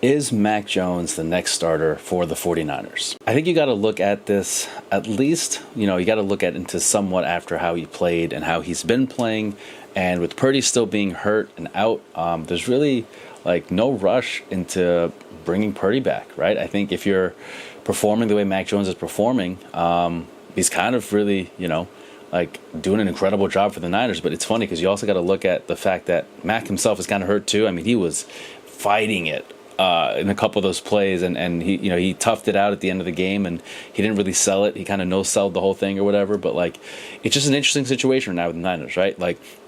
Is Mac Jones the next starter for the 49ers? I think you got to look at this at least, you got to look at into somewhat after how he played and how he's been playing. And with Purdy still being hurt and out, there's really no rush into bringing Purdy back, right? I think if you're performing the way Mac Jones is performing, he's kind of really, doing an incredible job for the Niners. But it's funny because you also got to look at the fact that Mac himself is kind of hurt too. I mean, he was fighting it in a couple of those plays, and he toughed it out at the end of the game, and he didn't really sell it. He kind of no-selled the whole thing or whatever. But it's just an interesting situation now with the Niners, right?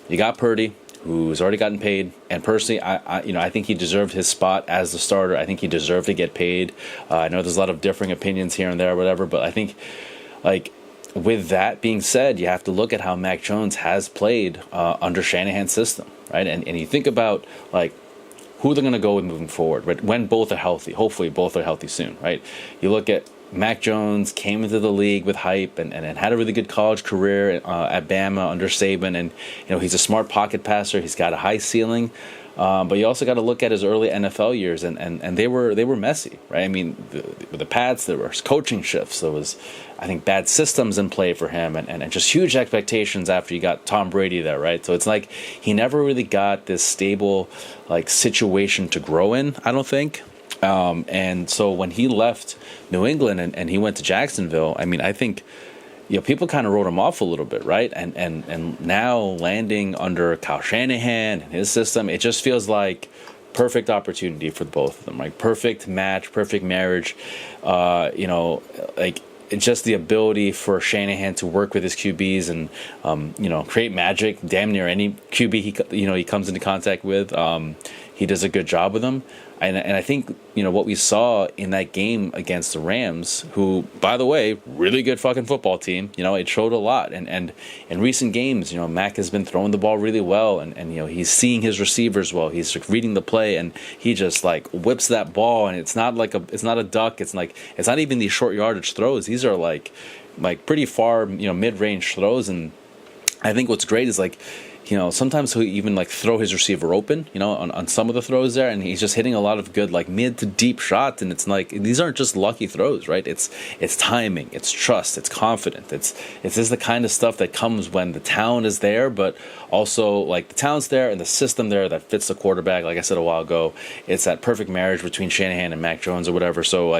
You got Purdy, who's already gotten paid, and personally, I think he deserved his spot as the starter. I think he deserved to get paid. I know there's a lot of differing opinions here and there, or whatever, but I think with that being said, you have to look at how Mac Jones has played under Shanahan's system, right? And you think about who they're going to go with moving forward, right? When both are healthy. Hopefully both are healthy soon, right? You look at Mac Jones came into the league with hype and had a really good college career at Bama under Saban. And, he's a smart pocket passer. He's got a high ceiling. But you also got to look at his early NFL years, and they were messy, right? I mean, with the Pats, there were coaching shifts. There was, I think, bad systems in play for him, and just huge expectations after you got Tom Brady there, right? So it's he never really got this stable situation to grow in, I don't think. And so when he left New England and he went to Jacksonville, I mean, I think people kind of wrote him off a little bit, right? And now landing under Kyle Shanahan and his system, it just feels like perfect opportunity for both of them, perfect match, perfect marriage. It's just the ability for Shanahan to work with his QBs and create magic. Damn near any QB he comes into contact with, he does a good job with them. And I think, what we saw in that game against the Rams, who, by the way, really good fucking football team, it showed a lot. And in recent games, Mac has been throwing the ball really well, and he's seeing his receivers well. He's reading the play, and he just whips that ball, and it's not a duck. It's not even these short yardage throws. These are pretty far, mid-range throws. And I think what's great is sometimes he'll even throw his receiver open, on some of the throws there, and he's just hitting a lot of good mid to deep shots, and it's these aren't just lucky throws, right? It's timing, it's trust, it's confidence, it's just the kind of stuff that comes when the talent is there, but also the talent's there and the system there that fits the quarterback. Like I said a while ago, it's that perfect marriage between Shanahan and Mac Jones or whatever. So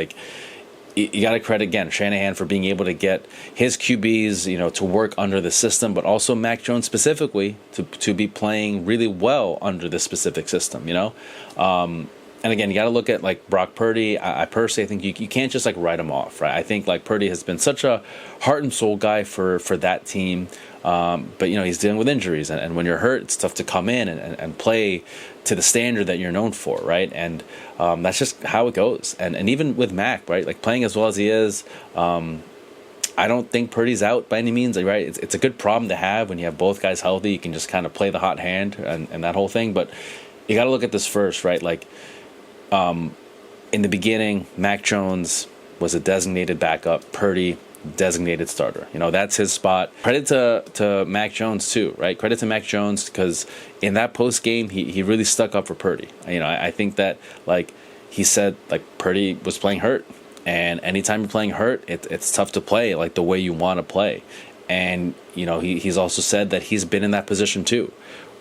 you got to credit again Shanahan for being able to get his QBs, to work under the system, but also Mac Jones specifically to be playing really well under this specific system. And again, you got to look at Brock Purdy. I personally think you can't just write him off, right? I think Purdy has been such a heart and soul guy for that team, but he's dealing with injuries, and when you're hurt, it's tough to come in and play to the standard that you're known for, right? And that's just how it goes. And even with Mac, right, playing as well as he is, I don't think Purdy's out by any means, right? It's a good problem to have when you have both guys healthy. You can just kind of play the hot hand and that whole thing. But you got to look at this first, right? In the beginning, Mac Jones was a designated backup. Purdy, designated starter. That's his spot. Credit to Mac Jones too, right? Credit to Mac Jones because in that post game, he really stuck up for Purdy. I think that he said Purdy was playing hurt, and anytime you're playing hurt, it's tough to play the way you want to play. And he's also said that he's been in that position too,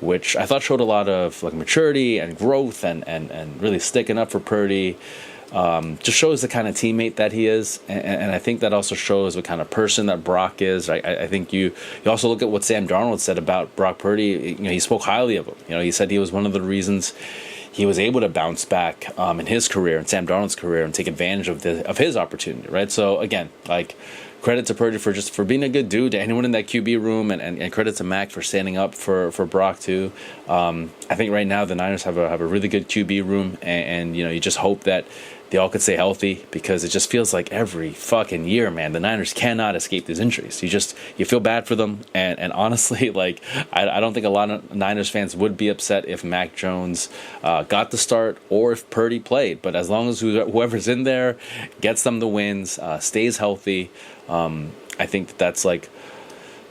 which I thought showed a lot of maturity and growth and really sticking up for Purdy. Just shows the kind of teammate that he is, and I think that also shows what kind of person that Brock is. I think you also look at what Sam Darnold said about Brock Purdy. He spoke highly of him. He said he was one of the reasons he was able to bounce back in his career, in Sam Darnold's career, and take advantage of his opportunity. Right. So again, credit to Purdy for being a good dude to anyone in that QB room, and credit to Mac for standing up for Brock too. I think right now the Niners have a really good QB room, and you just hope that they all could stay healthy, because it just feels like every fucking year, man, the Niners cannot escape these injuries. You feel bad for them, and honestly, I don't think a lot of Niners fans would be upset if Mac Jones got the start or if Purdy played. But as long as whoever's in there gets them the wins, stays healthy, I think that's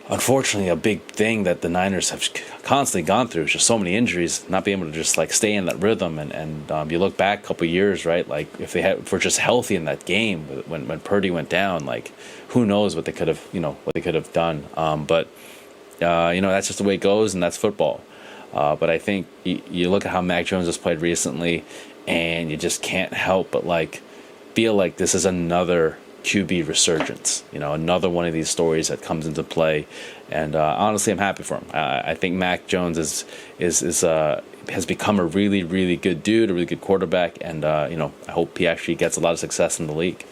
unfortunately, a big thing that the Niners have constantly gone through is just so many injuries, not being able to just like stay in that rhythm. And you look back a couple of years, right? Like if we're just healthy in that game when Purdy went down, like who knows what they could have, done. But that's just the way it goes, and that's football. But I think you look at how Mac Jones has played recently, and you just can't help but like feel like this is another QB resurgence, another one of these stories that comes into play. And honestly, I'm happy for him. I think Mac Jones has become a really, really good dude, a really good quarterback, and I hope he actually gets a lot of success in the league.